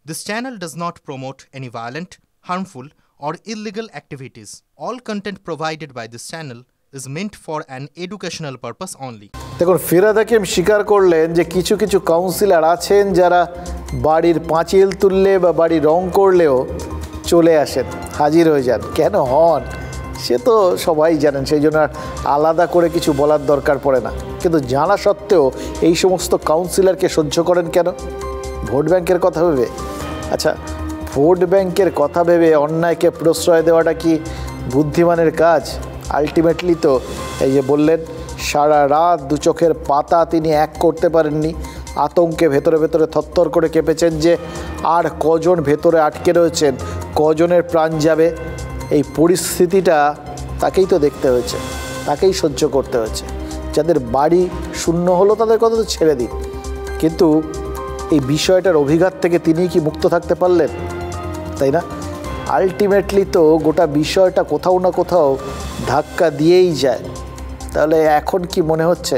This channel does not promote any violent, harmful, or illegal activities. All content provided by this channel is meant for an educational purpose only. দেখুন ফিরহাদ হাকিম স্বীকার করলেন যে কিছু কিছু councillor আছেন যারা বাড়ির পাঁচিল তুললে বা বাড়ি রং করলেও চলে আসেন, হাজির হয়ে যান। কেন হন সে তো সবাই জানেন, সেই জন্য আলাদা করে কিছু বলার দরকার পড়ে না। কিন্তু জানা সত্ত্বেও এই সমস্ত কাউন্সিলরকে সহ্য করেন কেন? ভোট ব্যাংকের কথা ভেবে? আচ্ছা, ভোট ব্যাংকের কথা ভেবে অন্যায়কে প্রশ্রয় দেওয়াটা কি বুদ্ধিমানের কাজ? আলটিমেটলি তো এই যে বললেন, সারা রাত দু চোখের পাতা তিনি এক করতে পারেননি। আতঙ্কে ভেতরে ভেতরে থরথর করে কেঁপেছেন যে আর কজন ভেতরে আটকে রয়েছেন, কজনের প্রাণ যাবে। এই পরিস্থিতিটা তাকেই তো দেখতে হয়েছে, তাকেই সহ্য করতে হয়েছে। যাদের বাড়ি শূন্য হলো তাদের কথা তো ছেড়ে দিন, কিন্তু এই বিষয়টার অভিঘাত থেকে তিনিই কি মুক্ত থাকতে পারলেন? তাই না? আলটিমেটলি তো গোটা বিষয়টা কোথাও না কোথাও ধাক্কা দিয়েই যায়। তাহলে এখন কি মনে হচ্ছে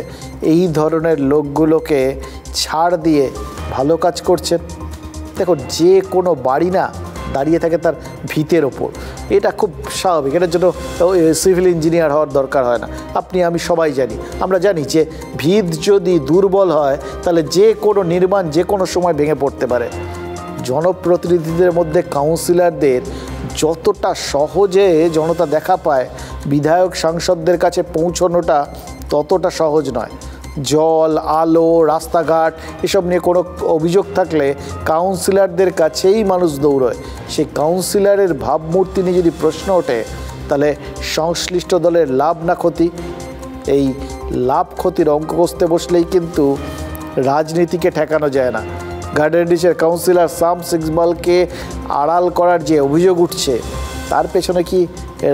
এই ধরনের লোকগুলোকে ছাড় দিয়ে ভালো কাজ করছেন? দেখো, যে কোনো বাড়ি না দাঁড়িয়ে থাকে তার ভিতের ওপর, এটা খুব স্বাভাবিক। এটার জন্য সিভিল ইঞ্জিনিয়ার হওয়ার দরকার হয় না। আপনি আমি সবাই জানি, আমরা জানি যে ভিত যদি দুর্বল হয় তাহলে যে কোনো নির্মাণ যে কোনো সময় ভেঙে পড়তে পারে। জনপ্রতিনিধিদের মধ্যে কাউন্সিলরদের যতটা সহজে জনতা দেখা পায়, বিধায়ক সাংসদদের কাছে পৌঁছানোটা ততটা সহজ নয়। জল, আলো, রাস্তাঘাট এসব নিয়ে কোনো অভিযোগ থাকলে কাউন্সিলরদের কাছেই মানুষ দৌড়য়। সেই কাউন্সিলরের ভাবমূর্তি নিয়ে যদি প্রশ্ন ওঠে, তাহলে সংশ্লিষ্ট দলের লাভ না ক্ষতি? এই লাভ ক্ষতির অঙ্ক কষতে বসলেই কিন্তু রাজনীতিকে ঠেকানো যায় না। গার্ডেন রিচের কাউন্সিলর শামস ইকবালকে আড়াল করার যে অভিযোগ উঠছে, তার পেছনে কি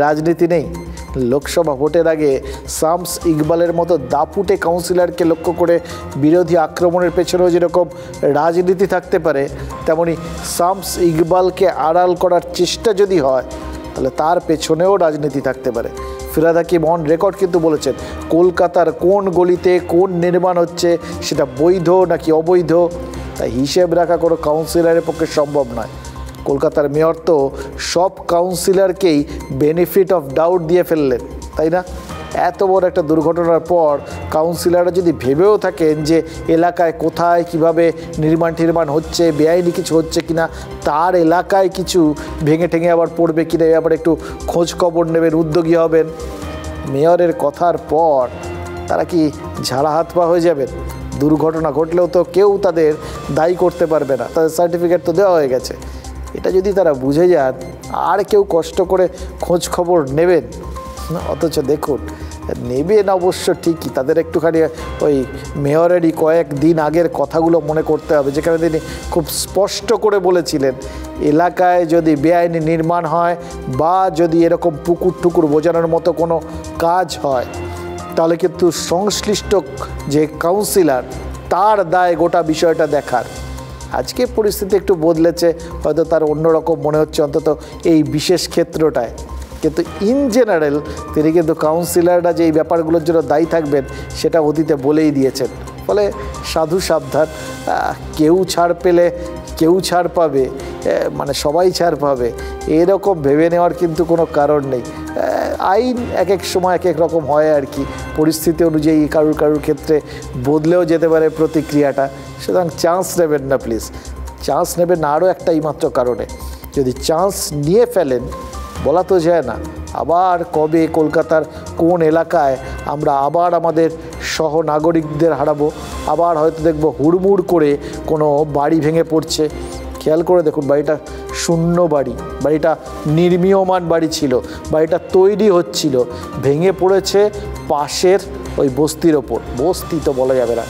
রাজনীতি নেই? লোকসভা ভোটের আগে শামস ইকবালের মতো দাপুটে কাউন্সিলরকে লক্ষ্য করে বিরোধী আক্রমণের পেছনেও যেরকম রাজনীতি থাকতে পারে, তেমনি শামস ইকবালকে আড়াল করার চেষ্টা যদি হয় তাহলে তার পেছনেও রাজনীতি থাকতে পারে। ফিরহাদ হাকিম অন রেকর্ড কিন্তু বলেছেন, কলকাতার কোন গলিতে কোন নির্মাণ হচ্ছে সেটা বৈধ নাকি অবৈধ তাই হিসেব রাখা কোনো কাউন্সিলরের পক্ষে সম্ভব নয়। কলকাতার মেয়র তো সব কাউন্সিলরকেই বেনিফিট অফ ডাউট দিয়ে ফেললেন, তাই না? এত বড় একটা দুর্ঘটনার পর কাউন্সিলররা যদি ভেবেও থাকেন যে এলাকায় কোথায় কিভাবে নির্মাণ হচ্ছে, বেআইনি কিছু হচ্ছে কিনা, তার এলাকায় কিছু ভেঙে ঠেঙে আবার পড়বে কিনা, আবার একটু খোঁজ খবর নেবেন, উদ্যোগী হবেন, মেয়রের কথার পর তারা কি ঝাড়া হাত পা হয়ে যাবেন? দুর্ঘটনা ঘটলেও তো কেউ তাদের দায়ী করতে পারবে না, তাদের সার্টিফিকেট তো দেওয়া হয়ে গেছে। এটা যদি তারা বুঝে যান, আর কেউ কষ্ট করে খোঁজ খবর নেবেন না। অথচ দেখুন, নেবেন অবশ্য ঠিকই, তাদের একটুখানি ওই মেয়রেরই কয়েকদিন আগের কথাগুলো মনে করতে হবে, যেখানে তিনি খুব স্পষ্ট করে বলেছিলেন, এলাকায় যদি বেআইনি নির্মাণ হয় বা যদি এরকম পুকুর টুকুর বোঝানোর মতো কোনো কাজ হয়, তাহলে কিন্তু সংশ্লিষ্ট যে কাউন্সিলর তার দায় গোটা বিষয়টা দেখার। আজকে পরিস্থিতি একটু বদলেছে, হয়তো তার অন্যরকম মনে হচ্ছে অন্তত এই বিশেষ ক্ষেত্রটায়, কিন্তু ইন জেনারেল তিনি কিন্তু কাউন্সিলররা যে এই ব্যাপারগুলোর জন্য দায়ী থাকবেন সেটা অতীতে বলেই দিয়েছেন। ফলে সাধু সাবধান, কেউ ছাড় পেলে কেউ ছাড় পাবে, মানে সবাই ছাড় পাবে এরকম ভেবে নেওয়ার কিন্তু কোনো কারণ নেই। আইন এক এক সময় এক এক রকম হয় আর কি, পরিস্থিতি অনুযায়ী কারুর ক্ষেত্রে বদলেও যেতে পারে প্রতিক্রিয়াটা। সুতরাং চান্স নেবেন না প্লিজ, চান্স নেবেন না আরও একটাই মাত্র কারণে, যদি চান্স নিয়ে ফেলেন বলা তো যায় না আবার কবে কলকাতার কোন এলাকায় আমরা আবার আমাদের সহনাগরিকদের হারাবো, আবার হয়তো দেখব হুড়মুড় করে কোনো বাড়ি ভেঙে পড়ছে। খেয়াল করে দেখুন, বাড়িটা শূন্য বাড়ি, বাড়িটা নির্মীয়মান বাড়ি ছিল, বাড়িটা তৈরি হচ্ছিল, ভেঙে পড়েছে পাশের ওই বস্তির ওপর, বস্তি তো বলা যাবে না,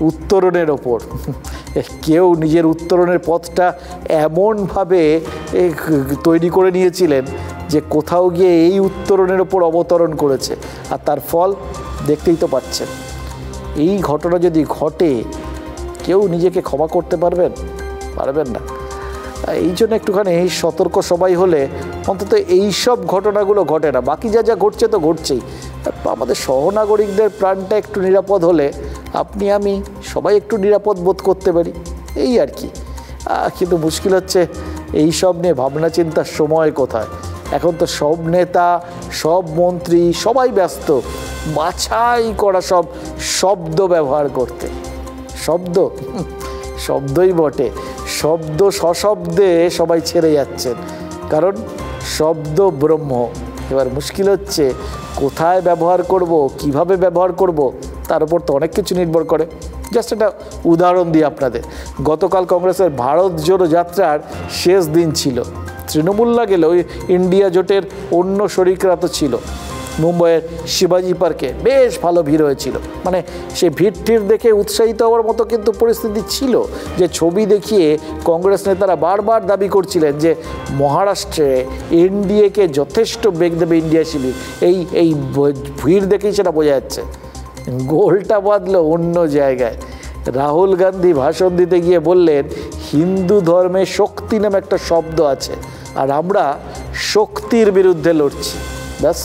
উত্তরণের ওপর। কেউ নিজের উত্তরণের পথটা এমনভাবে তৈরি করে নিয়েছিলেন যে কোথাও গিয়ে এই উত্তরণের ওপর অবতরণ করেছে, আর তার ফল দেখতেই তো পাচ্ছেন। এই ঘটনা যদি ঘটে, কেউ নিজেকে ক্ষমা করতে পারবেন না। এই জন্য একটুখানি সতর্ক সবাই হলে অন্তত এই সব ঘটনাগুলো ঘটে না। বাকি যা ঘটছে তো ঘটছেই, আমাদের সহনাগরিকদের প্রাণটা একটু নিরাপদ হলে আপনি আমি সবাই একটু নিরাপদ বোধ করতে পারি, এই আর কি। কিন্তু মুশকিল হচ্ছে এই সব নিয়ে ভাবনা চিন্তার সময় কোথায়। এখন তো সব নেতা, সব মন্ত্রী সবাই ব্যস্ত বাছাই করা সব শব্দ ব্যবহার করতে। শব্দই বটে, শব্দ সশব্দে সবাই ছেড়ে যাচ্ছেন, কারণ শব্দ ব্রহ্ম। এবার মুশকিল হচ্ছে কোথায় ব্যবহার করব, কিভাবে ব্যবহার করব, তার উপর তো অনেক কিছু নির্ভর করে। জাস্ট একটা উদাহরণ দিই আপনাদের। গতকাল কংগ্রেসের ভারত জোড়ো যাত্রার শেষ দিন ছিল। তৃণমূল না গেলেও ইন্ডিয়া জোটের অন্য শরিকরা তো ছিল। মুম্বাইয়ের শিবাজি পার্কে বেশ ভালো ভিড় হয়েছিল। মানে সে ভিড় দেখে উৎসাহিত হওয়ার মতো কিন্তু পরিস্থিতি ছিল, যে ছবি দেখিয়ে কংগ্রেস নেতারা বারবার দাবি করছিলেন যে মহারাষ্ট্রে এনডিএকে যথেষ্ট বেগ দেবে ইন্ডিয়া শিবির। এই ভিড় দেখেই সেটা বোঝা যাচ্ছে। গোলটা বাঁধলো অন্য জায়গায়। রাহুল গান্ধী ভাষণ দিতে গিয়ে বললেন হিন্দু ধর্মে শক্তি নামে একটা শব্দ আছে, আর আমরা শক্তির বিরুদ্ধে লড়ছি। ব্যাস,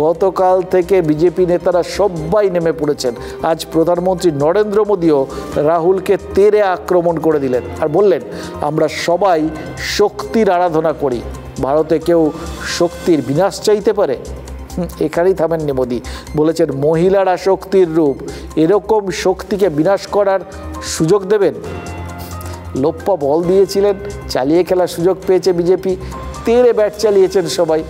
গতকাল থেকে বিজেপি নেতারা সবাই নেমে পড়েছেন। আজ প্রধানমন্ত্রী নরেন্দ্র মোদীও রাহুলকে তেড়ে আক্রমণ করে দিলেন আর বললেন আমরা সবাই শক্তির আরাধনা করি, ভারতে কেউ শক্তির বিনাশ চাইতে পারে? এখানেই থামেননি মোদী, বলেছেন মহিলারা শক্তির রূপ, এরকম শক্তিকে বিনাশ করার সুযোগ দেবেন? লোপ্পা বল দিয়েছিলেন, চালিয়ে খেলার সুযোগ পেয়েছে বিজেপি, তেড়ে ব্যাট চালিয়েছেন সবাই।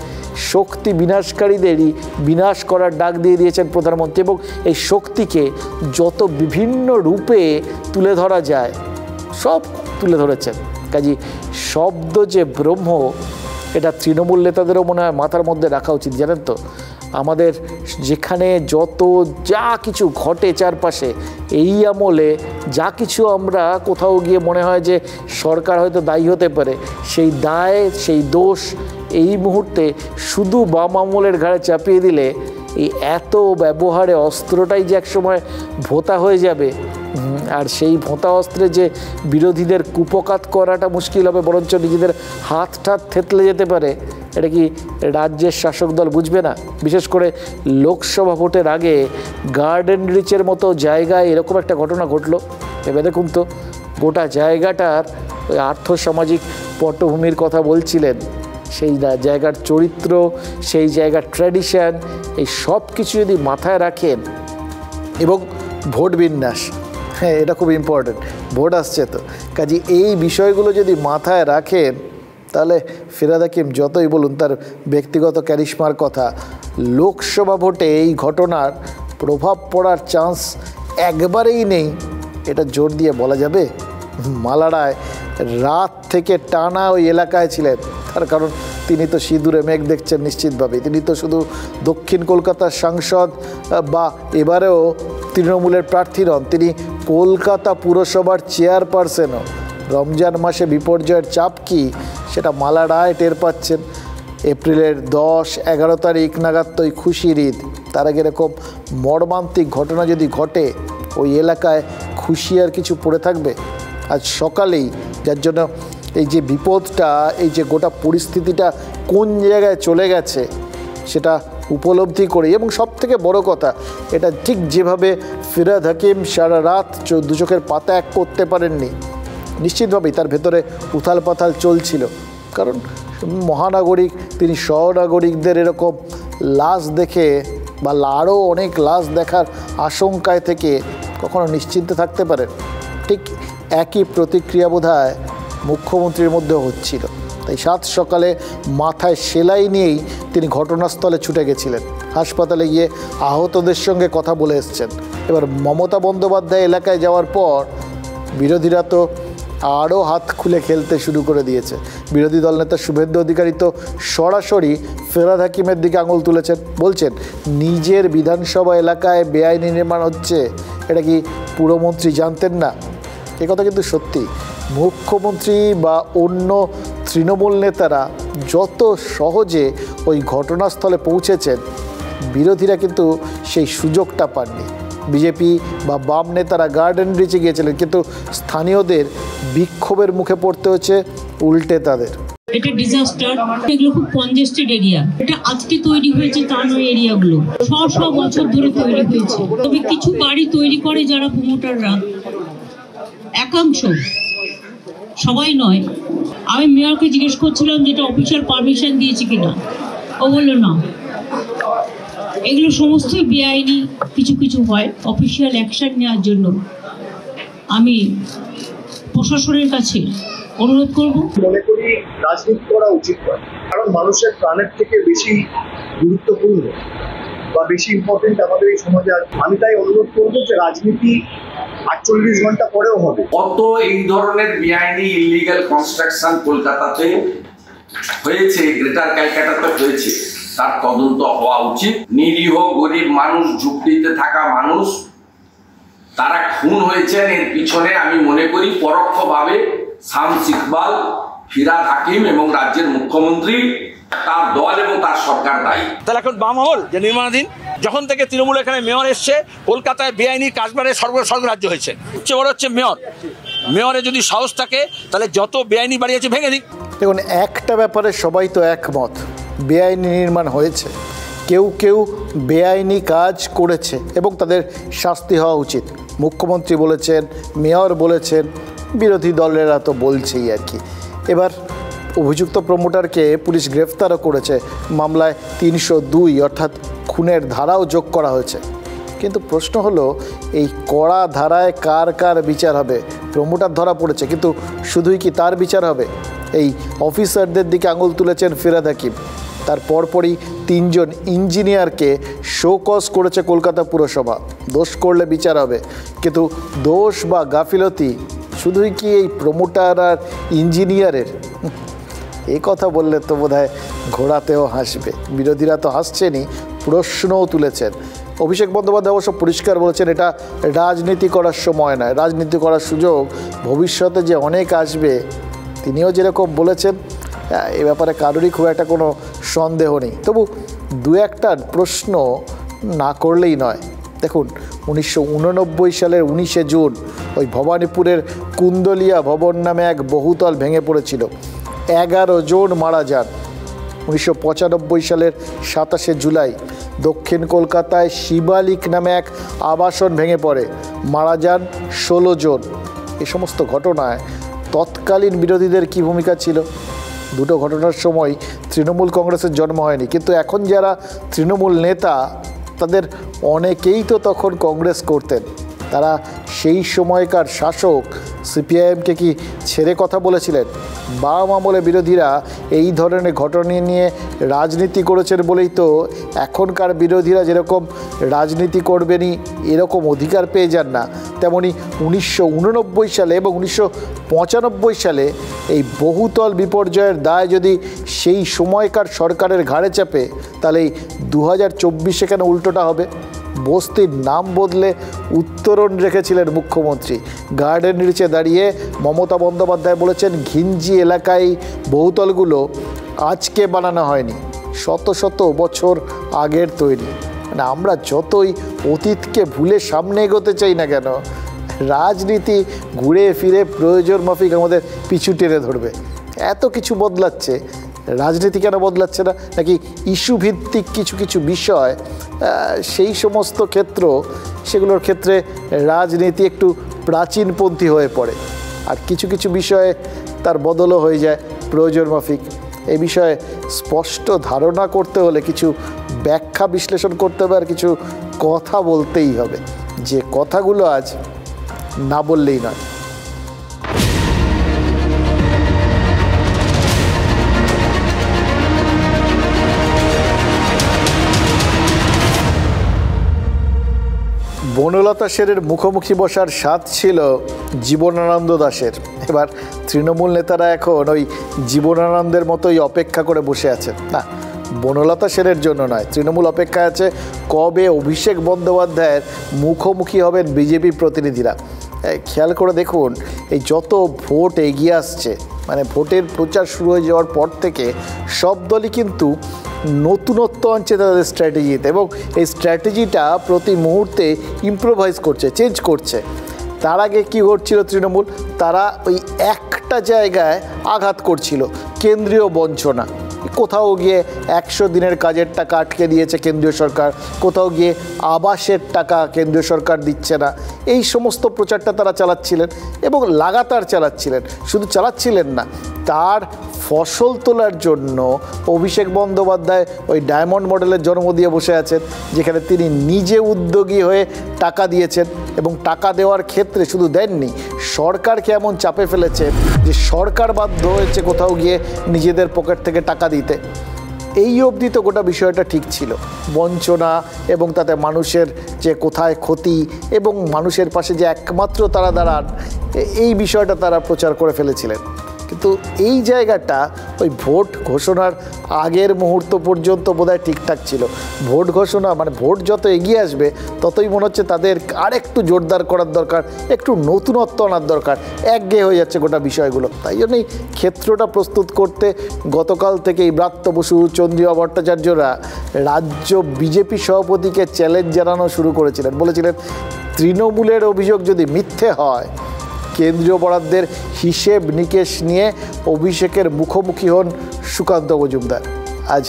শক্তি বিনাশকারীদেরই বিনাশ করার ডাক দিয়ে দিয়েছেন প্রধানমন্ত্রী, এবং এই শক্তিকে যত বিভিন্ন রূপে তুলে ধরা যায় সব তুলে ধরেছেন। কাজী শব্দ যে ব্রহ্ম, এটা তৃণমূল নেতাদেরও মনে হয় মাথার মধ্যে রাখা উচিত। জানেন তো, আমাদের যেখানে যত যা কিছু ঘটে চারপাশে, এই আমলে যা কিছু আমরা কোথাও গিয়ে মনে হয় যে সরকার হয়তো দায়ী হতে পারে, সেই দায়, সেই দোষ এই মুহূর্তে শুধু বাম আমলের ঘাড়ে চাপিয়ে দিলে এই এত ব্যবহারে অস্ত্রটাই যে একসময় ভোঁতা হয়ে যাবে, আর সেই ভোঁতা অস্ত্রে যে বিরোধীদের কুপকাত করাটা মুশকিল হবে, বরঞ্চ নিজেদের হাত ঠাত থেতলে যেতে পারে। এটা কি রাজ্যের শাসক দল বুঝবে না? বিশেষ করে লোকসভা ভোটের আগে গার্ডেন রিচের মতো জায়গায় এরকম একটা ঘটনা ঘটলো। এবার দেখুন তো, গোটা জায়গাটার ওই আর্থসামাজিক পটভূমির কথা বলছিলেন, সেই জায়গার চরিত্র, সেই জায়গার ট্র্যাডিশন, এই সব কিছু যদি মাথায় রাখেন, এবং ভোট বিন্যাস, হ্যাঁ এটা খুব ইম্পর্ট্যান্ট, ভোট আসছে তো, কাজে এই বিষয়গুলো যদি মাথায় রাখেন, তাহলে ফিরহাদ হাকিম যতই বলুন তার ব্যক্তিগত ক্যারিশমার কথা, লোকসভা ভোটে এই ঘটনার প্রভাব পড়ার চান্স একবারেই নেই, এটা জোর দিয়ে বলা যাবে। মালারায় রাত থেকে টানা ওই এলাকায় ছিলেন, তার কারণ তিনি তো সিঁদুরে মেঘ দেখছেন নিশ্চিতভাবেই। তিনি তো শুধু দক্ষিণ কলকাতার সাংসদ বা এবারেও তৃণমূলের প্রার্থী নন, তিনি কলকাতা পুরসভার চেয়ারপারসনও। রমজান মাসে বিপর্যয়ের চাপ কী সেটা মালারায় টের পাচ্ছেন। এপ্রিলের 10-11 তারিখ নাগাদ তো ওই খুশির ঈদ, তার আগে এরকম মর্মান্তিক ঘটনা যদি ঘটে, ওই এলাকায় খুশি আর কিছু পড়ে থাকবে? আজ সকালেই, যার জন্য এই যে বিপদটা, এই যে গোটা পরিস্থিতিটা কোন জায়গায় চলে গেছে সেটা উপলব্ধি করি। এবং সবথেকে বড় কথা, এটা ঠিক যেভাবে ফিরহাদ হাকিম সারা রাত দু চোখের পাতা এক করতে পারেননি, নিশ্চিতভাবেই তার ভেতরে উথাল পাথাল চলছিল। কারণ মহানাগরিক, তিনি সহনাগরিকদের এরকম লাশ দেখে বা আরও অনেক লাশ দেখার আশঙ্কায় থেকে কখনো নিশ্চিন্তে থাকতে পারেন? ঠিক একই প্রতিক্রিয়া বোধহয় মুখ্যমন্ত্রীর মধ্যেও হচ্ছিল। তাই সাত সকালে মাথায় সেলাই নিয়েই তিনি ঘটনাস্থলে ছুটে গেছিলেন, হাসপাতালে গিয়ে আহতদের সঙ্গে কথা বলে এসছেন। এবার মমতা বন্দ্যোপাধ্যায় এলাকায় যাওয়ার পর বিরোধীরা তো আরও হাত খুলে খেলতে শুরু করে দিয়েছে। বিরোধী দলনেতা শুভেন্দু অধিকারী তো সরাসরি ফিরহাদ হাকিমের দিকে আঙুল তুলেছেন, বলছেন নিজের বিধানসভা এলাকায় বেআইনি নির্মাণ হচ্ছে, এটা কি পুরমন্ত্রী জানতেন না? এ কথা কিন্তু সত্যি। মুখ্যমন্ত্রী বা অন্য তৃণমূল নেতারা যত সহজে ওই ঘটনাস্থলে পৌঁছেছেন, বিরোধীরা কিন্তু সেই সুযোগটা পাননি। বিজেপি বা বাম নেতারা গার্ডেন রিচে গিয়েছিলেন, কিন্তু স্থানীয়দের বিক্ষোভের মুখে পড়তে হচ্ছে উল্টে তাদের। এটা ডিজাস্টার, এগুলো খুব কনজেস্টেড এরিয়া। এটা আজকে তৈরি হয়েছে তা নয়, এরিয়াগুলো শো বছর ধরে তৈরি হয়েছে। তবে কিছু বাড়ি তৈরি করে যারা প্রমোটাররা, একাংশ সবাই নয়। আমি মেয়রকে জিজ্ঞেস করছিলাম যে এটা অফিসিয়াল পারমিশন দিয়েছে কিনা, ও বললো না। এগুলো সমস্তই বেআইনি কিছু কিছু হয়। অফিসিয়াল অ্যাকশন নেওয়ার জন্য আমি প্রশাসনের কাছে অনুরোধ করব। মনে করি রাজনীতি করা উচিত নয়, কারণ মানুষের প্রাণের থেকে বেশি গুরুত্বপূর্ণ বা বেশি ইম্পর্টেন্ট আমাদের এই সমাজে। আমি তাই অনুরোধ করবো যে রাজনীতি 48 ঘন্টা পরেও হবে। কত এই ধরনের বেআইনি ইলিগাল কনস্ট্রাকশন কলকাতাতে হয়েছে, গ্রেটার ক্যালকাটাতে হয়েছে, তার তদন্ত হওয়া উচিত। নিরীহ গরিব মানুষ, ঝুঁকিতে থাকা মানুষ, তারা খুন হয়েছেন, এর পিছনে আমি মনে করি পরোক্ষভাবে শামস ইকবাল, ফিরহাদ হাকিম এবং রাজ্যের মুখ্যমন্ত্রী, তার দল এবং তার সরকার দায়ী। তাহলে এখন বাম আমল যে নির্মাণাধীন, যখন থেকে তৃণমূল এখানে মেয়র এসছে, কলকাতায় বেআইনি কাজবারে সর্বরাজ্য হয়েছে। সবচেয়ে বড় হচ্ছে মেয়রে যদি সাহস থাকে তাহলে যত বেআইনি বাড়ি আছে ভেঙে দিক। দেখুন, একটা ব্যাপারে সবাই তো একমত, বেআইনি নির্মাণ হয়েছে, কেউ কেউ বেআইনি কাজ করেছে এবং তাদের শাস্তি হওয়া উচিত। মুখ্যমন্ত্রী বলেছেন, মেয়র বলেছেন, বিরোধী দলেরা তো বলছেই আর কি। এবার অভিযুক্ত প্রমোটারকে পুলিশ গ্রেফতারও করেছে, মামলায় 302 অর্থাৎ খুনের ধারাও যোগ করা হয়েছে। কিন্তু প্রশ্ন হলো, এই কড়া ধারায় কার কার বিচার হবে? প্রমোটার ধরা পড়েছে, কিন্তু শুধুই কি তার বিচার হবে? এই অফিসারদের দিকে আঙুল তুলেছেন ফিরহাদ হাকিম। তার পরপরই 3 জন ইঞ্জিনিয়ারকে শোকজ করেছে কলকাতা পুরসভা। দোষ করলে বিচার হবে, কিন্তু দোষ বা গাফিলতি শুধুই কি এই প্রমোটার আর ইঞ্জিনিয়ারের? এই কথা বললে তো বোধহয় ঘোড়াতেও হাসবে। বিরোধীরা তো হাসছেনই, প্রশ্নও তুলেছেন। অভিষেক বন্দ্যোপাধ্যায় অবশ্য পরিষ্কার বলেছেন, এটা রাজনীতি করার সময় নয়, রাজনীতি করার সুযোগ ভবিষ্যতে যে অনেক আসবে। তিনিও যেরকম বলেছেন, এ ব্যাপারে কারোরই খুব একটা কোনো সন্দেহ নেই। তবু দু একটা প্রশ্ন না করলেই নয়। দেখুন, 1989 সালের 19শে জুন ওই ভবানীপুরের কুন্দলিয়া ভবন নামে এক বহুতল ভেঙে পড়েছিল, 11 জন মারা যান। 1995 সালের 27শে জুলাই দক্ষিণ কলকাতায় শিবালিক নামে এক আবাসন ভেঙে পড়ে, মারা যান 16 জন। এই সমস্ত ঘটনায় তৎকালীন বিরোধীদের কী ভূমিকা ছিল? দুটো ঘটনার সময় তৃণমূল কংগ্রেসের জন্ম হয়নি, কিন্তু এখন যারা তৃণমূল নেতা তাদের অনেকেই তো তখন কংগ্রেস করতেন। তারা সেই সময়কার শাসক সিপিআইএমকে কি ছেড়ে কথা বলেছিলেন? বাম আমলে বিরোধীরা এই ধরনের ঘটনা নিয়ে রাজনীতি করেছেন বলেই তো এখনকার বিরোধীরা যেরকম রাজনীতি করবেনই এরকম অধিকার পেয়ে যান না, তেমনি 1989 সালে এবং 1995 সালে এই বহুতল বিপর্যয়ের দায় যদি সেই সময়কার সরকারের ঘাড়ে চাপে, তাহলে এই 2024 কেন উল্টোটা হবে? বস্তির নাম বদলে উত্তরণ রেখেছিলেন মুখ্যমন্ত্রী। গার্ডেন নিচে দাঁড়িয়ে মমতা বন্দ্যোপাধ্যায় বলেছেন, ঘিঞ্জি এলাকায় বহুতলগুলো আজকে বানানো হয়নি, শত শত বছর আগের তৈরি। মানে আমরা যতই অতীতকে ভুলে সামনে এগোতে চাই না কেন, রাজনীতি ঘুরে ফিরে প্রয়োজন মাফিক আমাদের পিছু টেনে ধরবে। এত কিছু বদলাচ্ছে, রাজনীতি কেন বদলাচ্ছে না? নাকি ইস্যু ভিত্তিক কিছু কিছু বিষয়, সেই সমস্ত ক্ষেত্র, সেগুলোর ক্ষেত্রে রাজনীতি একটু প্রাচীনপন্থী হয়ে পড়ে, আর কিছু কিছু বিষয়ে তার বদলও হয়ে যায় প্রয়োজন মাফিক। এই বিষয়ে স্পষ্ট ধারণা করতে হলে কিছু ব্যাখ্যা বিশ্লেষণ করতে হবে, আর কিছু কথা বলতেই হবে, যে কথাগুলো আজ না বললেই নয়। বনলতা সেনের মুখোমুখি বসার স্বাদ ছিল জীবনানন্দ দাশের। এবার তৃণমূল নেতারা এখন ওই জীবনানন্দের মতোই অপেক্ষা করে বসে আছেন। না, বনলতা সেনের জন্য নয়, তৃণমূল অপেক্ষায় আছে কবে অভিষেক বন্দ্যোপাধ্যায়ের মুখোমুখি হবেন বিজেপি প্রতিনিধিরা। খেয়াল করে দেখুন, এই যত ভোট এগিয়ে আসছে, মানে ভোটের প্রচার শুরু হয়ে যাওয়ার পর থেকে সব দলই কিন্তু নতুনত্ব আনছে তাদের স্ট্র্যাটেজিতে, এবং এই স্ট্র্যাটেজিটা প্রতি মুহূর্তে ইম্প্রোভাইজ করছে, চেঞ্জ করছে। তার আগে কী করছিল তৃণমূল? তারা ওই একটা জায়গায় আঘাত করছিল, কেন্দ্রীয় বঞ্চনা। কোথাও গিয়ে 100 দিনের কাজের টাকা আটকে দিয়েছে কেন্দ্রীয় সরকার, কোথাও গিয়ে আবাসের টাকা কেন্দ্রীয় সরকার দিচ্ছে না, এই সমস্ত প্রচারটা তারা চালাচ্ছিলেন এবং লাগাতার চালাচ্ছিলেন। শুধু চালাচ্ছিলেন না, তার ফসল তোলার জন্য অভিষেক বন্দ্যোপাধ্যায় ওই ডায়মন্ড মডেলের জন্ম দিয়ে বসে আছেন, যেখানে তিনি নিজে উদ্যোগী হয়ে টাকা দিয়েছেন এবং টাকা দেওয়ার ক্ষেত্রে শুধু দেননি, সরকারকে এমন চাপে ফেলেছেন যে সরকার বাধ্য হয়েছে কোথাও গিয়ে নিজেদের পকেট থেকে টাকা দিতে। এই অবধি তো গোটা বিষয়টা ঠিক ছিল, বঞ্চনা এবং তাতে মানুষের যে কোথায় ক্ষতি এবং মানুষের পাশে যে একমাত্র তারা দাঁড়ান, এই বিষয়টা তারা প্রচার করে ফেলেছিলেন। কিন্তু এই জায়গাটা ওই ভোট ঘোষণার আগের মুহূর্ত পর্যন্ত বোধহয় ঠিকঠাক ছিল। ভোট ঘোষণা মানে ভোট যত এগিয়ে আসবে ততই মনে হচ্ছে তাদের আরেকটু জোরদার করার দরকার, একটু নতুনত্ব আনার দরকার, একঘেয়ে হয়ে যাচ্ছে গোটা বিষয়গুলো। তাই জন্যই ক্ষেত্রটা প্রস্তুত করতে গতকাল থেকেই ব্রাত্য বসু, চন্দ্রিমা ভট্টাচার্যরা রাজ্য বিজেপি সভাপতিকে চ্যালেঞ্জ জানানো শুরু করেছিলেন। বলেছিলেন তৃণমূলের অভিযোগ যদি মিথ্যে হয়, কেন্দ্রীয় বরাদ্দের হিসেব নিকেশ নিয়ে অভিষেকের মুখোমুখি হন সুকান্ত মজুমদার। আজ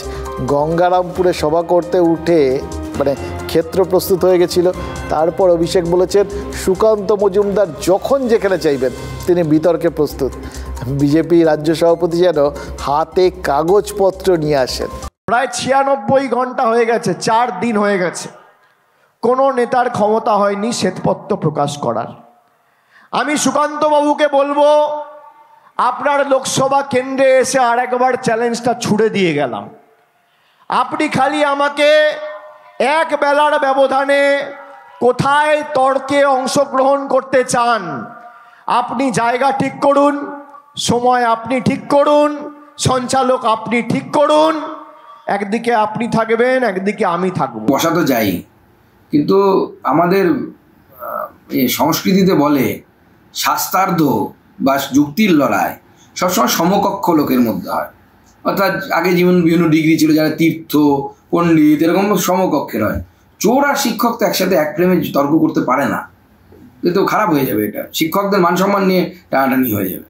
গঙ্গারামপুরে সভা করতে উঠে মানে ক্ষেত্র প্রস্তুত হয়ে গেছিল, তারপর অভিষেক বলেছেন সুকান্ত মজুমদার যখন যেখানে চাইবেন তিনি বিতর্কে প্রস্তুত। বিজেপি রাজ্য সভাপতি যেন হাতে কাগজপত্র নিয়ে আসেন। প্রায় 96 ঘন্টা হয়ে গেছে, 4 দিন হয়ে গেছে, কোনো নেতার ক্ষমতা হয়নি শ্বেতপত্র প্রকাশ করার। আমি সুকান্ত বাবুকে বলবো, আপনার লোকসভা কেন্দ্রে এসে আরেকবার চ্যালেঞ্জটা ছুড়ে দিয়ে গেলাম। আপনি খালি আমাকে এক বেলার ব্যবধানে কোথায় তর্কে অংশগ্রহণ করতে চান, আপনি জায়গা ঠিক করুন, সময় আপনি ঠিক করুন, সঞ্চালক আপনি ঠিক করুন, একদিকে আপনি থাকবেন, একদিকে আমি থাকবো। বসা তো যাই, কিন্তু আমাদের সংস্কৃতিতে বলে শাস্ত্রার্থ বা যুক্তির লড়াই সবসময় সমকক্ষ লোকের মধ্যে হয়। অর্থাৎ আগে যেমন বিভিন্ন ডিগ্রি ছিল, যারা তীর্থ, পণ্ডিত, এরকম সমকক্ষের হয়। চোর আর শিক্ষক তো একসাথে এক প্রেমে তর্ক করতে পারে না, এ তো খারাপ হয়ে যাবে, এটা শিক্ষকদের মান সম্মান নিয়ে টানাটানি হয়ে যাবে।